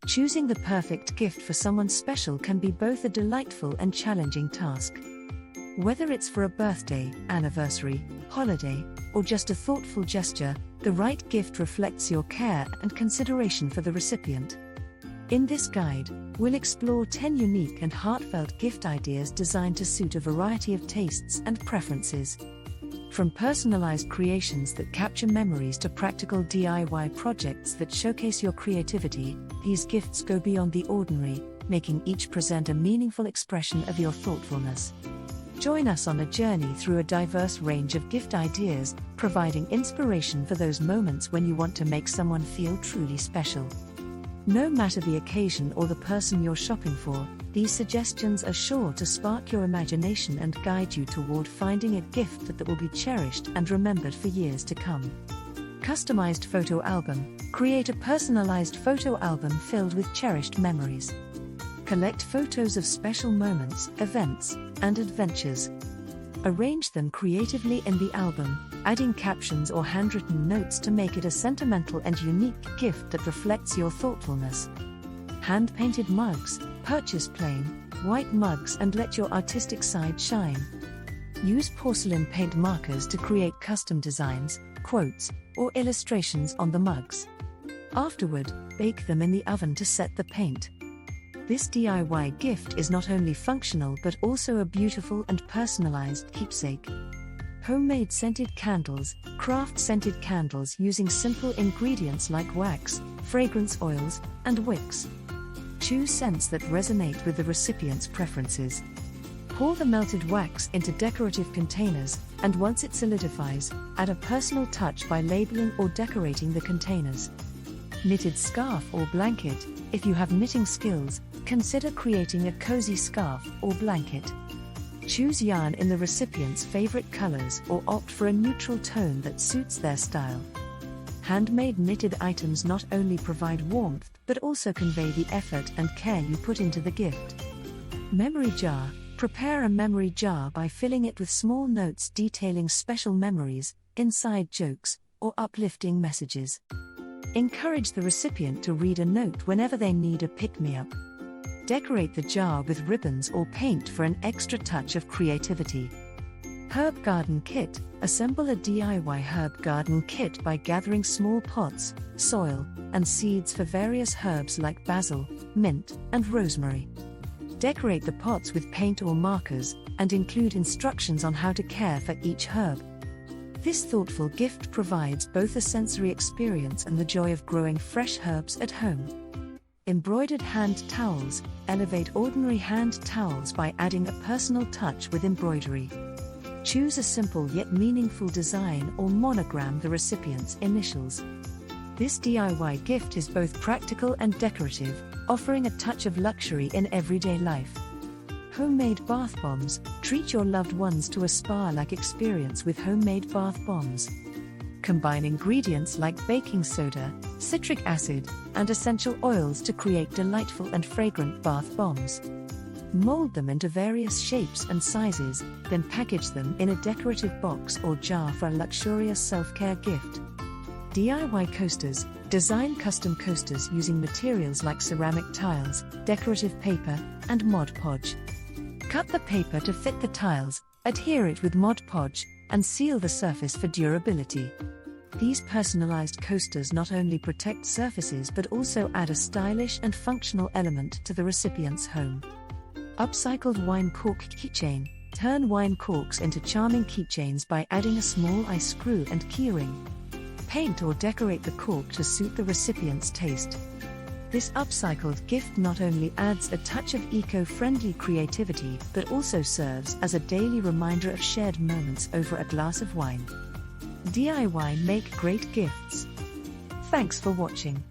Choosing the perfect gift for someone special can be both a delightful and challenging task. Whether it's for a birthday, anniversary, holiday, or just a thoughtful gesture, the right gift reflects your care and consideration for the recipient. In this guide, we'll explore 10 unique and heartfelt gift ideas designed to suit a variety of tastes and preferences. From personalized creations that capture memories to practical DIY projects that showcase your creativity, these gifts go beyond the ordinary, making each present a meaningful expression of your thoughtfulness. Join us on a journey through a diverse range of gift ideas, providing inspiration for those moments when you want to make someone feel truly special. No matter the occasion or the person you're shopping for, these suggestions are sure to spark your imagination and guide you toward finding a gift that will be cherished and remembered for years to come. Customized photo album. Create a personalized photo album filled with cherished memories. Collect photos of special moments, events, and adventures. Arrange them creatively in the album, adding captions or handwritten notes to make it a sentimental and unique gift that reflects your thoughtfulness. Hand-painted mugs. Purchase plain, white mugs and let your artistic side shine. Use porcelain paint markers to create custom designs, quotes, or illustrations on the mugs. Afterward, bake them in the oven to set the paint. This DIY gift is not only functional but also a beautiful and personalized keepsake. Homemade scented candles. Craft scented candles using simple ingredients like wax, fragrance oils, and wicks. Choose scents that resonate with the recipient's preferences. Pour the melted wax into decorative containers, and once it solidifies, add a personal touch by labeling or decorating the containers. Knitted scarf or blanket. If you have knitting skills, consider creating a cozy scarf or blanket. Choose yarn in the recipient's favorite colors or opt for a neutral tone that suits their style. Handmade knitted items not only provide warmth but also convey the effort and care you put into the gift. Memory jar. Prepare a memory jar by filling it with small notes detailing special memories, inside jokes, or uplifting messages. Encourage the recipient to read a note whenever they need a pick-me-up. Decorate the jar with ribbons or paint for an extra touch of creativity. Herb garden kit. Assemble a DIY herb garden kit by gathering small pots, soil, and seeds for various herbs like basil, mint, and rosemary. Decorate the pots with paint or markers, and include instructions on how to care for each herb. This thoughtful gift provides both a sensory experience and the joy of growing fresh herbs at home. Embroidered hand towels. Elevate ordinary hand towels by adding a personal touch with embroidery. Choose a simple yet meaningful design or monogram the recipient's initials. This DIY gift is both practical and decorative, offering a touch of luxury in everyday life. Homemade bath bombs. Treat your loved ones to a spa-like experience with homemade bath bombs. Combine ingredients like baking soda, citric acid, and essential oils to create delightful and fragrant bath bombs. Mold them into various shapes and sizes, then package them in a decorative box or jar for a luxurious self-care gift. DIY coasters. Design custom coasters using materials like ceramic tiles, decorative paper, and Mod Podge. Cut the paper to fit the tiles, adhere it with Mod Podge, and seal the surface for durability. These personalized coasters not only protect surfaces but also add a stylish and functional element to the recipient's home. Upcycled wine cork keychain. Turn wine corks into charming keychains by adding a small eye screw and keyring. Paint or decorate the cork to suit the recipient's taste. This upcycled gift not only adds a touch of eco-friendly creativity but also serves as a daily reminder of shared moments over a glass of wine. DIY make great gifts. Thanks for watching.